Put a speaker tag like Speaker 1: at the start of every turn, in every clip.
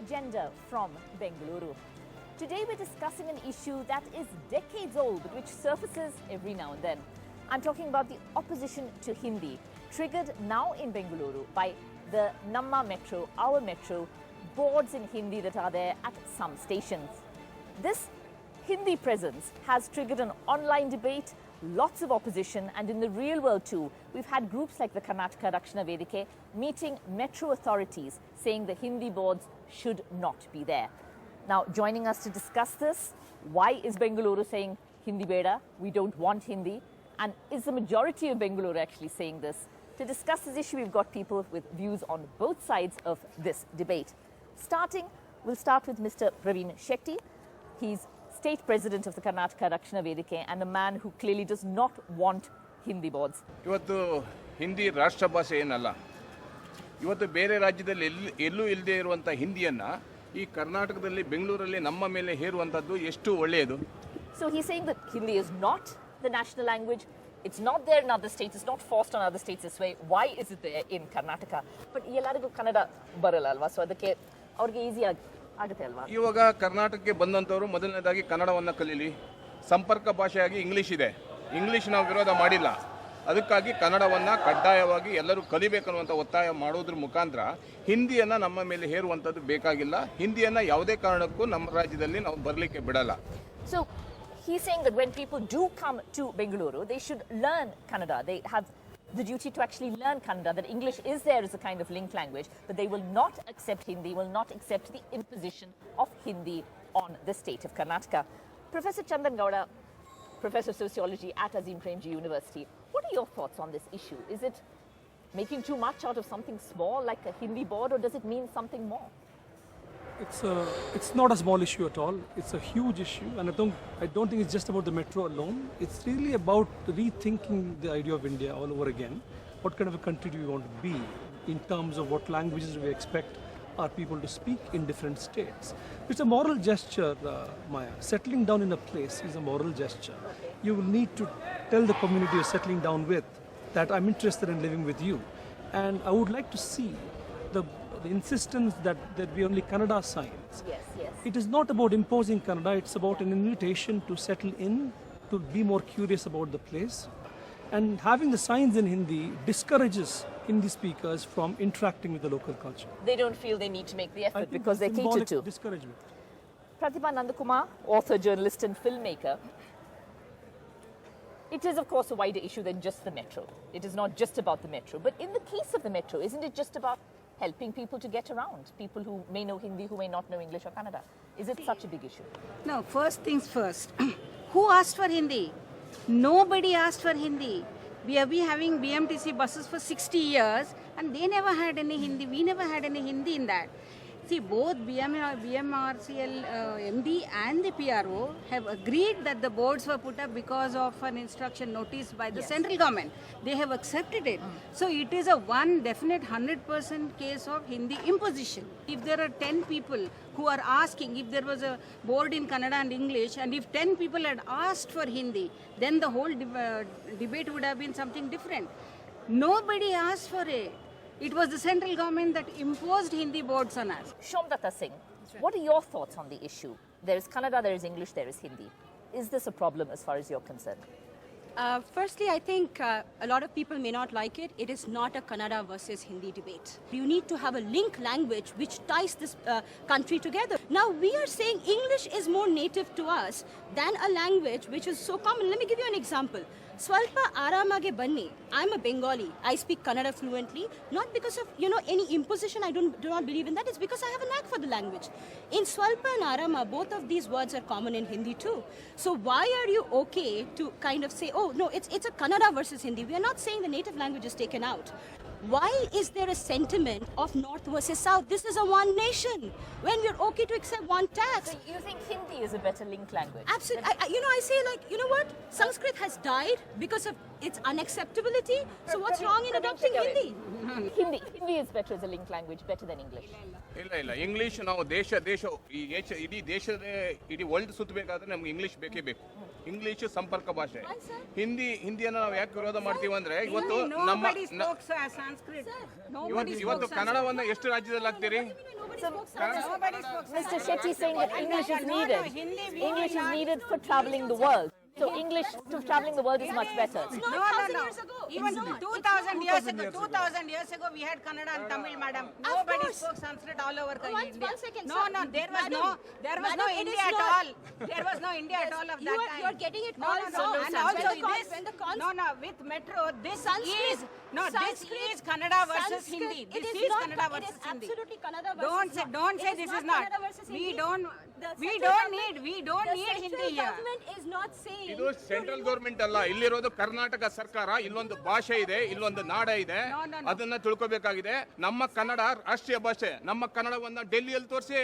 Speaker 1: agenda from Bengaluru. Today we're discussing an issue that is decades old but which surfaces every now and then. I'm talking about the opposition to Hindi, triggered now in Bengaluru by the Namma metro, our metro, boards in Hindi that are there at some stations. This Hindi presence has triggered an online debate, lots of opposition, and in the real world too, we've had groups like the Karnataka Rakshana Vedike meeting metro authorities saying the Hindi boards should not be there. Now, joining us to discuss this, why is Bengaluru saying Hindi Beda, we don't want Hindi, and is the majority of Bengaluru actually saying this? To discuss this issue, we've got people with views on both sides of this debate. We'll start with Mr. Praveen Shetty. He's State President of the Karnataka Rakshana Vedike and a man who clearly does not want Hindi boards.
Speaker 2: ಇವತ್ತು ಹಿಂದಿ ರಾಷ್ಟ್ರ ಭಾಷೆ ಏನಲ್ಲ. ಇವತ್ತು ಬೇರೆ ರಾಜ್ಯದಲ್ಲಿ ಎಲ್ಲೂ ಇಲ್ಲದೆ ಇರುವಂತ ಹಿಂದಿಯನ್ನ ಈ ಕರ್ನಾಟಕದಲ್ಲಿ ಬೆಂಗಳೂರಲ್ಲಿ ನಮ್ಮ ಮೇಲೆ ಹೇರುವಂತದ್ದು ಎಷ್ಟು ಒಳ್ಳೆಯದು.
Speaker 1: So he's saying that Hindi is not the national language. It's not there in other states. It's not forced on other states this way. Why is it there in Karnataka? But ಎಲ್ಲರಿಗೂ ಕನ್ನಡ ಬರಲ್ಲ ಅಲ್ವಾ, so ಅದಕ್ಕೆ ಅವ್ರಿಗೆ easy ಆಗುತ್ತೆ ಅಲ್ವಾ.
Speaker 2: ಇವಾಗ ಕರ್ನಾಟಕಕ್ಕೆ ಬಂದಂತವರು ಮೊದಲನೇದಾಗಿ ಕನ್ನಡವನ್ನ ಕಲೀಲಿ. ಸಂಪರ್ಕ ಭಾಷೆಯಾಗಿ ಇಂಗ್ಲಿಷ್ ಇದೆ. ಇಂಗ್ಲಿಷ್ ನಾವು ವಿರೋಧ ಮಾಡಿಲ್ಲ. ಅದಕ್ಕಾಗಿ ಕನ್ನಡವನ್ನ ಕಡ್ಡಾಯವಾಗಿ ಎಲ್ಲರೂ ಕಲಿಬೇಕನ್ನುವಂತ ಒತ್ತಾಯ ಮಾಡೋದ್ರ ಮುಖಾಂತರ ಹಿಂದಿಯನ್ನ ನಮ್ಮ ಮೇಲೆ ಹೇರುವಂತದ್ದು ಬೇಕಾಗಿಲ್ಲ. ಹಿಂದಿಯನ್ನ ಯಾವುದೇ ಕಾರಣಕ್ಕೂ ನಮ್ಮ ರಾಜ್ಯದಲ್ಲಿ ನಾವು ಬರಲಿಕ್ಕೆ ಬಿಡಲ್ಲ.
Speaker 1: So he's saying that when people do come to Bengaluru, they should learn Kannada. They have the duty to actually learn Kannada, that English is there as a kind of link language, but they will not accept Hindi, will not accept the imposition of Hindi on the state of Karnataka. Professor Chandan Gowda, Professor of Sociology at Azim Premji University, what are your thoughts on this issue? Is it making too much out of something small like a Hindi board, or does it mean something more?
Speaker 3: It's not a small issue at all. It's a huge issue, and I don't think it's just about the metro alone. It's really about rethinking the idea of India all over again. What kind of a country do we want to be in terms of what languages we expect our people to speak in different states? It's a moral gesture, Maya. Settling down in a place is a moral gesture. You will need to tell the community you're settling down with that I'm interested in living with you, and I would like to see the insistence that there be only Kannada signs.
Speaker 1: Yes.
Speaker 3: It is not about imposing Kannada, it's about an invitation to settle in, to be more curious about the place. And having the signs in Hindi discourages Hindi speakers from interacting with the local culture.
Speaker 1: They don't feel they need to make the effort because they're catered to.
Speaker 3: Discouragement.
Speaker 1: Pratibha Nandakumar, author, journalist and filmmaker. It is, of course, a wider issue than just the metro. It is not just about the metro. But in the case of the metro, isn't it just about helping people to get around? People who may know Hindi, who may not know English or Kannada. Is it such a big issue?
Speaker 4: No, first things first. Who asked for Hindi? Nobody asked for Hindi. We have been having BMTC buses for 60 years and they never had any Hindi. We never had any Hindi in that. See, both BMRCL MD and the PRO have agreed that the boards were put up because of an instruction notice by the central government. They have accepted it. So it is a one definite 100% case of Hindi imposition. If there are 10 people who are asking, if there was a board in Kannada and English, and if 10 people had asked for Hindi, then the whole debate would have been something different. Nobody asked for it. It was the central government that imposed Hindi boards on us.
Speaker 1: Shomdata Singh, what are your thoughts on the issue? There is Kannada, there is English, there is Hindi. Is this a problem as far as you're concerned?
Speaker 5: Firstly, I think a lot of people may not like it. It is not a Kannada versus Hindi debate. You need to have a link language which ties this country together. Now, we are saying English is more native to us than a language which is so common. Let me give you an example. Swalpa aramage banni. I'm a Bengali. I speak Kannada fluently, not because of any imposition. I do not believe in that. It's because I have a knack for the language. In Swalpa and Arama, both of these words are common in Hindi too. So why are you okay to kind of say, oh no, it's a Kannada versus Hindi? We are not saying the native language is taken out. Why is there a sentiment of North versus South? This is a one nation. When we're okay to accept one tax.
Speaker 1: So you think Hindi is a better link language?
Speaker 5: Absolutely. I say what? Sanskrit has died because of its unacceptability. So what's wrong in adopting Hindi?
Speaker 1: Hindi is better as a link language, better than English.
Speaker 2: ಇಲ್ಲ English ನಾವು ದೇಶ ಇಡೀ ದೇಶದ ಇಡೀ world ಸುತ್ತಬೇಕಾದ್ರೆ ನಮ್ಗೆ English ಬೇಕೇ ಬೇಕು. English ಸಂಪರ್ಕ ಭಾಷೆ. ಹಿಂದಿಯನ್ನು ನಾವು ಯಾಕೆ ವಿರೋಧ ಮಾಡ್ತೀವಿ ಅಂದ್ರೆ ಇವತ್ತು ನಮ್ಮ
Speaker 4: Nobody spoke Sanskrit. Nobody
Speaker 2: ಇವತ್ತು
Speaker 4: spoke
Speaker 2: ಕನ್ನಡವನ್ನ ಎಷ್ಟು ರಾಜ್ಯದಲ್ಲಿ ಹಾಕ್ತೀರಿ?
Speaker 4: Nobody spoke
Speaker 1: Mr. Shetty is saying that English is needed. English is needed for traveling the world. So English to traveling the world is much better.
Speaker 4: No. Even 2000 years ago, we had Kannada and Tamil, madam. Nobody spoke Sanskrit all over India. No, there was no India at all. There was no India at all of that time.
Speaker 5: You're getting it all
Speaker 4: No.
Speaker 5: wrong.
Speaker 4: And also with metro, this is Kannada versus Hindi. This is Kannada versus Hindi.
Speaker 5: Absolutely Kannada versus
Speaker 4: Don't say this is not. We don't need Hindi here.
Speaker 5: Government is not saying.
Speaker 2: ಇದು central government ಅಲ್ಲ, ಇಲ್ಲಿರೋದು ಕರ್ನಾಟಕ ಸರ್ಕಾರ. ಇಲ್ಲೊಂದು ಭಾಷೆ ಇದೆ, ಇಲ್ಲೊಂದು ನಾಡ ಇದೆ, ಅದನ್ನ ತಿಳ್ಕೊಬೇಕಾಗಿದೆ. ನಮ್ಮ ಕನ್ನಡ ರಾಷ್ಟ್ರೀಯ ಭಾಷೆ. ನಮ್ಮ ಕನ್ನಡವನ್ನ ಡೆಲ್ಲಿಯಲ್ಲಿ ತೋರಿಸಿ,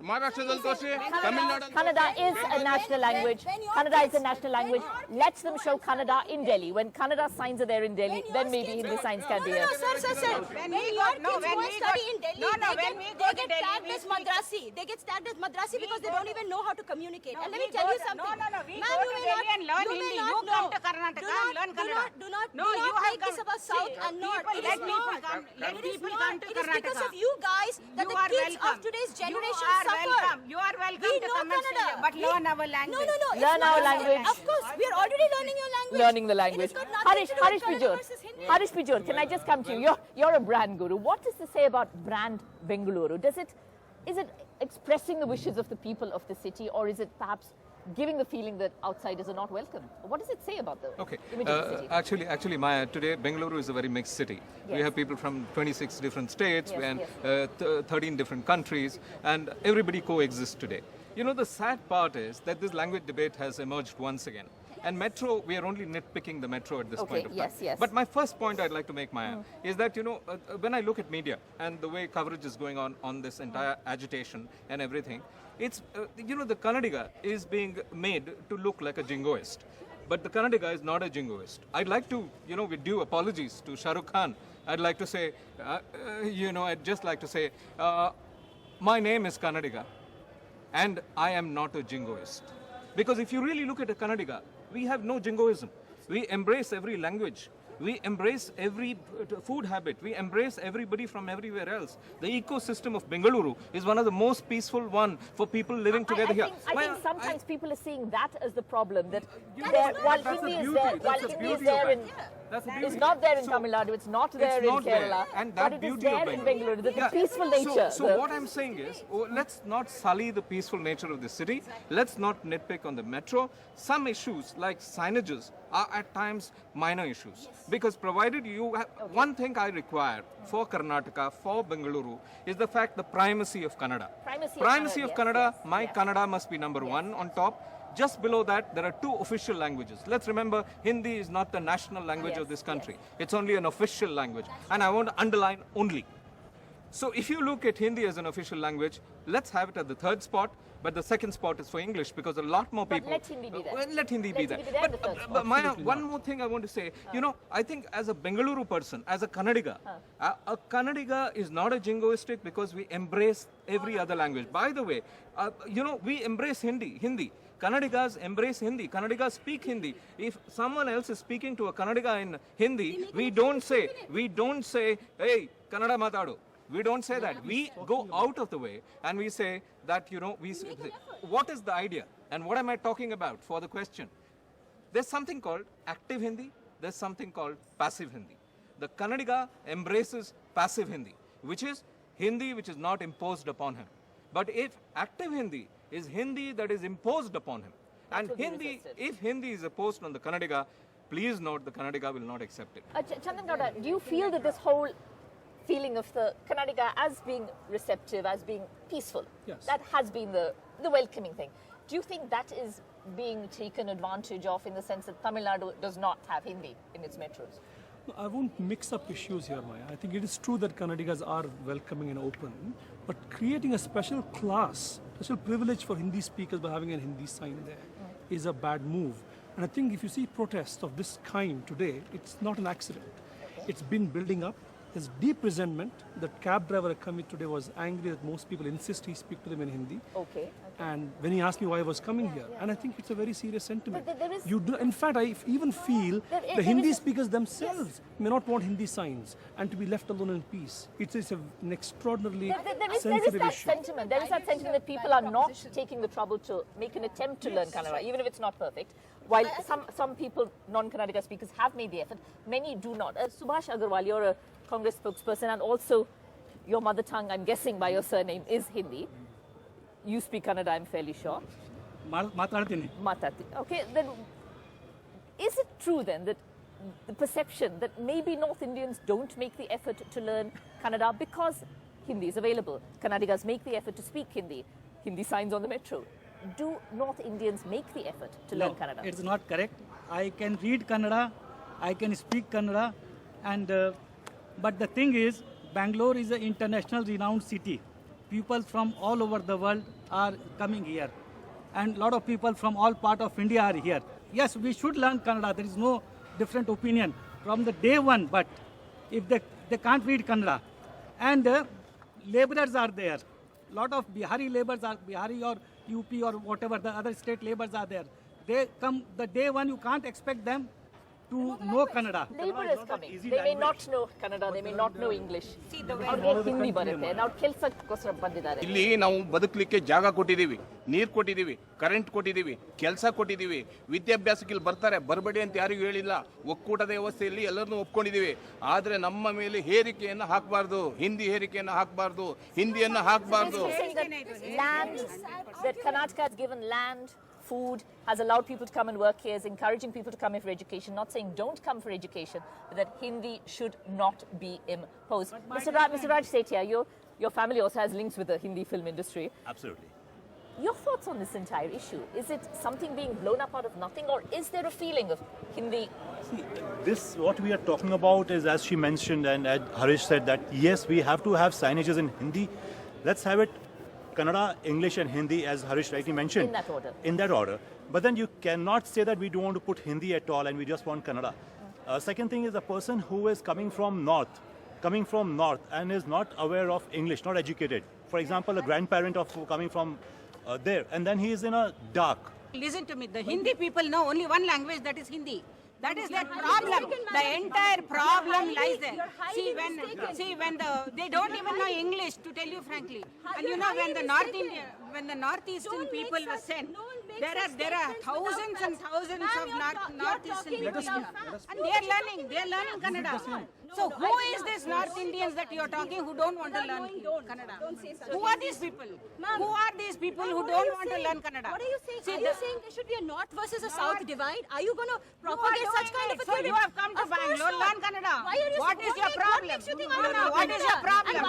Speaker 2: ಮಹಾರಾಷ್ಟ್ರದಲ್ಲಿ ತೋರಿಸಿ, ತಮಿಳುನಾಡಲ್ಲಿ.
Speaker 1: Kannada is a national language. Kannada is a national language. Let them show Kannada in Delhi. When Kannada signs are there in Delhi, then maybe Hindi signs can be here.
Speaker 5: Sir. When your kids go study in Delhi, they get tagged as Madrasi. They get tagged as Madrasi because they don't even know how to communicate. And let me tell you something.
Speaker 4: We go to Delhi and learn Hindi. You come to Karnataka and learn Kannada.
Speaker 5: Do not
Speaker 4: have
Speaker 5: make this about South and North.
Speaker 4: Let people come to
Speaker 5: It is
Speaker 4: Karnataka.
Speaker 5: because of you guys that the kids of today's generation suffer.
Speaker 4: You are welcome to come and
Speaker 5: Kannada.
Speaker 4: stay, but learn our language.
Speaker 5: No.
Speaker 1: Learn our language.
Speaker 5: Of course, we are already learning your language.
Speaker 1: Learning the language.
Speaker 5: It has got nothing to do with
Speaker 1: Harish
Speaker 5: Kannada
Speaker 1: Pijor.
Speaker 5: versus Hindi.
Speaker 1: Harish Pijor, can I just come to you? You're a brand guru. What does this say about brand Bengaluru? Is it expressing the wishes of the people of the city, or is it perhaps giving the feeling that outsiders are not welcome? What does it say about the image of the city?
Speaker 6: Actually, Maya, today Bengaluru is a very mixed city. We have people from 26 different states and 13 different countries, and everybody coexists today. You know, the sad part is that this language debate has emerged once again. And metro, we are only nitpicking the metro at this point of time.
Speaker 1: Yes.
Speaker 6: But my first point I'd like to make, Maya, is that, when I look at media and the way coverage is going on this entire agitation and everything, it's, the Kannadiga is being made to look like a jingoist. But the Kannadiga is not a jingoist. I'd like to, with due apologies to Shah Rukh Khan, I'd like to say, I'd just like to say, my name is Kannadiga and I am not a jingoist. Because if you really look at a Kannadiga, we have no jingoism. We embrace every language. We embrace every food habit. We embrace everybody from everywhere else. The ecosystem of Bengaluru is one of the most peaceful one for people living together here.
Speaker 1: I think sometimes people are seeing that as the problem, that while Hindi is there in... It's not there in Tamil Nadu, it's not there in Kerala, but it is there in Bengaluru, the peaceful nature.
Speaker 6: So what I'm saying is, let's not sully the peaceful nature of the city. Let's not nitpick on the metro. Some issues like signages are at times minor issues. Because provided you have, one thing I require for Karnataka, for Bengaluru, is the fact the primacy of Kannada. Primacy of Kannada, my Kannada must be number one on top. Just below that, there are two official languages. Let's remember, Hindi is not the national language of this country. It's only an official language. And I want to underline only. So if you look at Hindi as an official language, let's have it at the third spot. But the second spot is for English, because a lot more people...
Speaker 1: But let Hindi be there.
Speaker 6: Let Hindi be there. But Maya, one more thing I want to say. I think as a Bengaluru person, as a Kannadiga, a Kannadiga is not a jingoistic because we embrace every other language. By the way, we embrace Hindi. Kannadigas embrace Hindi. Kannadigas speak Hindi. If someone else is speaking to a Kannadiga in Hindi, we don't say, hey, Kannada matadu. We don't say that. We go out of the way and we say that, what is the idea? And what am I talking about for the question? There's something called active Hindi. There's something called passive Hindi. The Kannadiga embraces passive Hindi, which is Hindi which is not imposed upon him. But if active Hindi is Hindi that is imposed upon him, and if Hindi is imposed on the Kannadiga, please note the Kannadiga will not accept it.
Speaker 1: Chandan Gowda, do you feel that this whole feeling of the Kannadiga as being receptive, as being peaceful, that has been the welcoming thing? Do you think that is being taken advantage of in the sense that Tamil Nadu does not have Hindi in its metros?
Speaker 3: No, I won't mix up issues here, Maya. I think it is true that Kannadigas are welcoming and open, but creating a special class, special privilege for Hindi speakers by having a Hindi sign there is a bad move. And I think if you see protests of this kind today, it's not an accident. It's been building up There's deep resentment. The cab driver I come with today was angry that most people insist he speak to them in Hindi.
Speaker 1: Okay.
Speaker 3: And when he asked me why I was coming here, and I think it's a very serious sentiment.
Speaker 1: There is-
Speaker 3: You do, in fact, I even feel
Speaker 1: There
Speaker 3: the Hindi
Speaker 1: is-
Speaker 3: speakers themselves may not want Hindi signs and to be left alone in peace. It's an extraordinarily
Speaker 1: There is
Speaker 3: sensitive
Speaker 1: that
Speaker 3: issue.
Speaker 1: sentiment. There is that sentiment that people are not taking the trouble to make an attempt to learn Kannada, even if it's not perfect. While some people, non-Kannadiga speakers, have made the effort, many do not. Subhash Agarwal, you're a Congress spokesperson, and also your mother tongue, I'm guessing by your surname, is Hindi. You speak Kannada, I'm fairly sure.
Speaker 3: ಮಾತಾಡ್ತೀನಿ.
Speaker 1: Matati. Okay, then is it true then that the perception that maybe North Indians don't make the effort to learn Kannada because Hindi is available? Kannadigas make the effort to speak Hindi. Hindi signs on the metro. Do North Indians make the effort to learn Kannada?
Speaker 7: It's not correct. I can read Kannada, I can speak Kannada, and but the thing is, Bangalore is an international renowned city. People from all over the world are coming here, and a lot of people from all part of India are here. Yes, we should learn Kannada. There is no different opinion from the day one. But if they can't read Kannada, and laborers are there, lot of Bihari laborers are Bihari or UP or whatever the other state laborers are there. They come the day one. You can't expect them to know Kannada.
Speaker 1: Laborers coming. They may not know Kannada, they may not know English. ಅವ್ರಿಗೆ ಹಿಂದಿ ಬರುತ್ತೆ. ನಾವು ಕೆಲಸಕ್ಕೋಸ್ಕರ ಬಂದಿದ್ದಾರೆ.
Speaker 2: ಇಲ್ಲಿ ನಾವು ಬದುಕಲಿಕ್ಕೆ ಜಾಗ ಕೊಟ್ಟಿದ್ದೀವಿ, ನೀರು ಕೊಟ್ಟಿದ್ದೀವಿ, ಕರೆಂಟ್ ಕೊಟ್ಟಿದ್ದೀವಿ, ಕೆಲಸ ಕೊಟ್ಟಿದ್ದೀವಿ, ವಿದ್ಯಾಭ್ಯಾಸಕ್ಕೆ ಇಲ್ಲಿ ಬರ್ತಾರೆ, ಬರಬೇಡಿ ಅಂತ ಯಾರಿಗೂ ಹೇಳಿಲ್ಲ. ಒಕ್ಕೂಟದ ವ್ಯವಸ್ಥೆಯಲ್ಲಿ ಎಲ್ಲರನ್ನೂ ಒಪ್ಕೊಂಡಿದ್ದೀವಿ. ಆದರೆ ನಮ್ಮ ಮೇಲೆ ಹೇರಿಕೆಯನ್ನು ಹಾಕಬಾರ್ದು, ಹಿಂದಿ ಹೇರಿಕೆಯನ್ನು ಹಾಕಬಾರ್ದು, ಹಿಂದಿಯನ್ನು ಹಾಕಬಾರ್ದು.
Speaker 1: Land, that Karnataka has given land, food, has allowed people to come and work here, is encouraging people to come here for education, not saying don't come for education, but that Hindi should not be imposed. Mr. Raj Sethia, your family also has links with the Hindi film industry.
Speaker 8: Absolutely.
Speaker 1: Your thoughts on this entire issue? Is it something being blown up out of nothing, or is there a feeling of Hindi?
Speaker 8: This, what we are talking about is, as she mentioned and as Harish said, that yes, we have to have signages in Hindi. Let's have it Kannada, English and Hindi, as Harish rightly mentioned.
Speaker 1: In that order.
Speaker 8: In that order. But then you cannot say that we don't want to put Hindi at all and we just want Kannada. Second thing is a person who is coming from north and is not aware of English, not educated. For example, a grandparent of coming from there, and then he is in a dark.
Speaker 4: Listen to me, the Hindi people know only one language, that is Hindi. That is their problem. The entire problem lies there. See, when they don't even know English, to tell you frankly. And you know, when the Northeastern people were sent, there are thousands and thousands of Northeastern people here. And they are learning Kannada. So who is this North Indians that you are talking who don't want to learn Kannada? Who are these people? Who are these people who don't want to learn Kannada?
Speaker 5: What are you saying? Are you saying there should be a north versus a south divide? Are you going to propagate such kind of a theory?
Speaker 4: So you have come to Bangalore, learn Kannada.
Speaker 5: Why are you
Speaker 4: What is your problem?
Speaker 5: What makes you think I don't know
Speaker 4: What is your
Speaker 5: Kannada?
Speaker 4: problem?
Speaker 5: And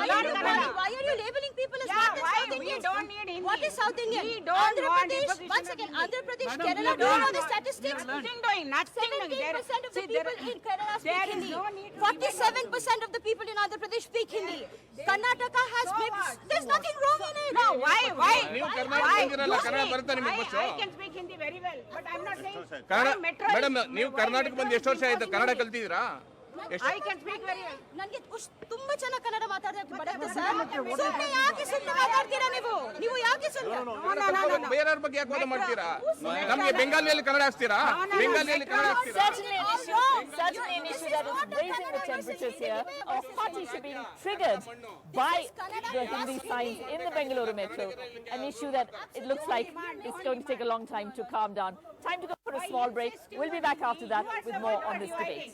Speaker 5: why are you labeling people as North and South
Speaker 4: We
Speaker 5: Indians?
Speaker 4: don't need Hindi.
Speaker 5: What is South Indian?
Speaker 4: We don't
Speaker 5: Andhra
Speaker 4: want
Speaker 5: Pradesh.
Speaker 4: imposition
Speaker 5: Once
Speaker 4: of
Speaker 5: again,
Speaker 4: Hindi.
Speaker 5: Andhra Pradesh,
Speaker 4: Madam,
Speaker 5: Kerala.
Speaker 4: we
Speaker 5: Do you
Speaker 4: don't
Speaker 5: know the
Speaker 4: want
Speaker 5: statistics?
Speaker 4: Nothing doing.
Speaker 5: 17% of the people in Kerala speak
Speaker 4: there is
Speaker 5: Hindi.
Speaker 4: no need to
Speaker 5: 47% of the people in Andhra Pradesh speak Hindi. Karnataka has there's nothing wrong in it.
Speaker 4: No, why?
Speaker 2: ನೀವು ಕರ್ನಾಟಕ ಬಂದಿರಲ್ಲ, ಕನ್ನಡ ಬರುತ್ತೆ ನಿಮಗೆ bus?
Speaker 4: I can speak Hindi very well, but I'm not saying.
Speaker 2: Kannada
Speaker 4: metro
Speaker 2: madam,
Speaker 4: is-
Speaker 2: ನೀವು ಕರ್ನಾಟಕ ಬಂದು ಎಷ್ಟು ವರ್ಷ ಆಯ್ತು? Kannada ಕಲ್ತಿದ್ದೀರಾ?
Speaker 4: I can speak very well.
Speaker 5: ನನಗೆ ತುಂಬಾ ಚೆನ್ನಾಗಿ ಕನ್ನಡ ಮಾತಾಡೋಕೆ ಬರುತ್ತೆ ಸರ್. ಸುಮ್ಮನೆ ಯಾಕೆ ಸುಮ್ಮನೆ ಮಾತಾಡ್ತೀರಾ ನೀವು ಯಾಕೆ ಸುಮ್ಮನೆ
Speaker 2: ಬೇರೆಯವ್ರ ಬಗ್ಗೆ ಯಾಕೆ ವಾದ ಮಾಡ್ತೀರಾ? ನಮಗೆ ಬೆಂಗಾಲಿಯಲ್ಲಿ ಕನ್ನಡ ಹಾಕ್ತೀರಾ? ಬೆಂಗಾಲಿಯಲ್ಲಿ ಕನ್ನಡ ಹಾಕ್ತೀರಾ?
Speaker 1: Certainly an issue that is raising the temperatures here. A hot issue being triggered by the Hindi signs in the Bengaluru metro. An issue that it looks like it's going to take a long time to calm down. Time to go for a small break. We'll be back after that with more on this debate.